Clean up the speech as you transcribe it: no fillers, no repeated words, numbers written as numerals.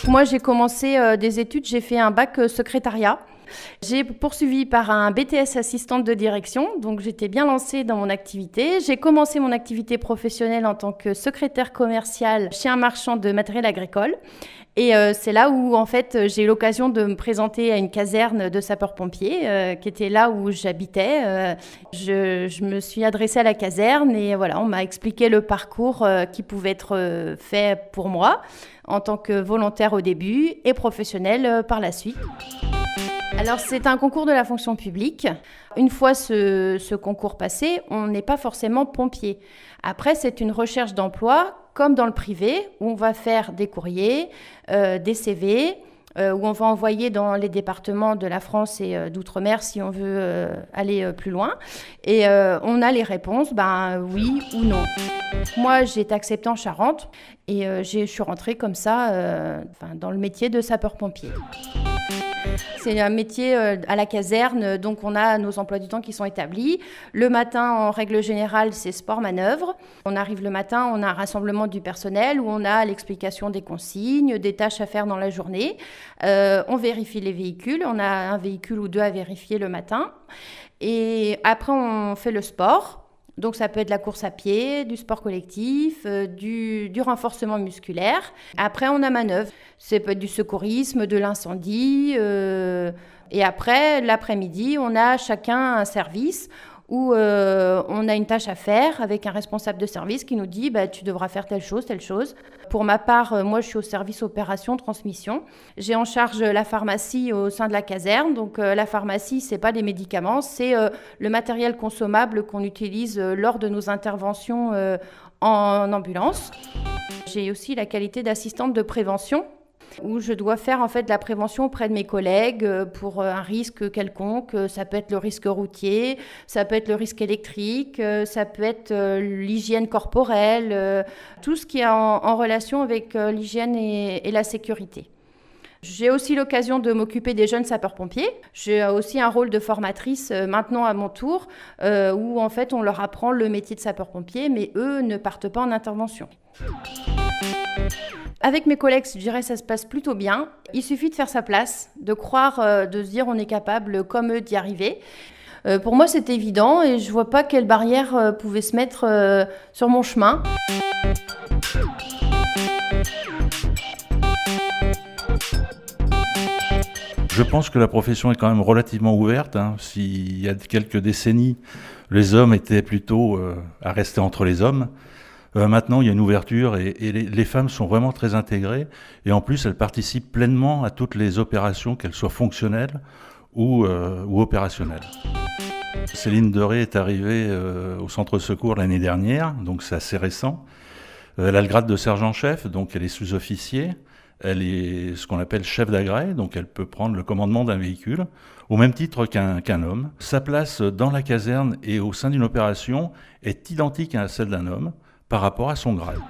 Moi, j'ai commencé des études, j'ai fait un bac secrétariat. J'ai poursuivi par un BTS assistante de direction, donc j'étais bien lancée dans mon activité. J'ai commencé mon activité professionnelle en tant que secrétaire commerciale chez un marchand de matériel agricole. Et c'est là où, en fait, j'ai eu l'occasion de me présenter à une caserne de sapeurs-pompiers, qui était là où j'habitais. Je me suis adressée à la caserne et voilà, on m'a expliqué le parcours qui pouvait être fait pour moi en tant que volontaire au début et professionnel par la suite. Alors, c'est un concours de la fonction publique. Une fois ce concours passé, on n'est pas forcément pompier. Après, c'est une recherche d'emploi, comme dans le privé, où on va faire des courriers, des CV, où on va envoyer dans les départements de la France et d'outre-mer si on veut aller plus loin. Et on a les réponses, oui ou non. Moi, j'ai été acceptée en Charente et je suis rentrée comme ça dans le métier de sapeur-pompier. C'est un métier à la caserne, donc on a nos emplois du temps qui sont établis. Le matin, en règle générale, c'est sport-manœuvre. On arrive le matin, on a un rassemblement du personnel où on a l'explication des consignes, des tâches à faire dans la journée. On vérifie les véhicules, on a un véhicule ou deux à vérifier le matin. Et après, on fait le sport. Donc ça peut être la course à pied, du sport collectif, du renforcement musculaire. Après, on a manœuvre. Ça peut être du secourisme, de l'incendie. Et après, l'après-midi, on a chacun un service où on a une tâche à faire avec un responsable de service qui nous dit tu devras faire telle chose, telle chose. Pour ma part, moi je suis au service opération transmission. J'ai en charge la pharmacie au sein de la caserne. Donc la pharmacie, c'est pas des médicaments, c'est le matériel consommable qu'on utilise lors de nos interventions en ambulance. J'ai aussi la qualité d'assistante de prévention, où je dois faire en fait de la prévention auprès de mes collègues pour un risque quelconque. Ça peut être le risque routier, ça peut être le risque électrique, ça peut être l'hygiène corporelle, tout ce qui est en relation avec l'hygiène et la sécurité. J'ai aussi l'occasion de m'occuper des jeunes sapeurs-pompiers. J'ai aussi un rôle de formatrice maintenant à mon tour, où en fait on leur apprend le métier de sapeur-pompier, mais eux ne partent pas en intervention. Avec mes collègues, je dirais que ça se passe plutôt bien. Il suffit de faire sa place, de croire, de se dire on est capable comme eux d'y arriver. Pour moi, c'est évident et je ne vois pas quelle barrière pouvait se mettre sur mon chemin. Je pense que la profession est quand même relativement ouverte. S'il y a quelques décennies, les hommes étaient plutôt à rester entre les hommes. Maintenant, il y a une ouverture et les femmes sont vraiment très intégrées. Et en plus, elles participent pleinement à toutes les opérations, qu'elles soient fonctionnelles ou opérationnelles. Céline Deré est arrivée au centre secours l'année dernière, donc c'est assez récent. Elle a le grade de sergent-chef, donc elle est sous-officier. Elle est ce qu'on appelle chef d'agrès, donc elle peut prendre le commandement d'un véhicule, au même titre qu'un homme. Sa place dans la caserne et au sein d'une opération est identique à celle d'un homme par rapport à son grade.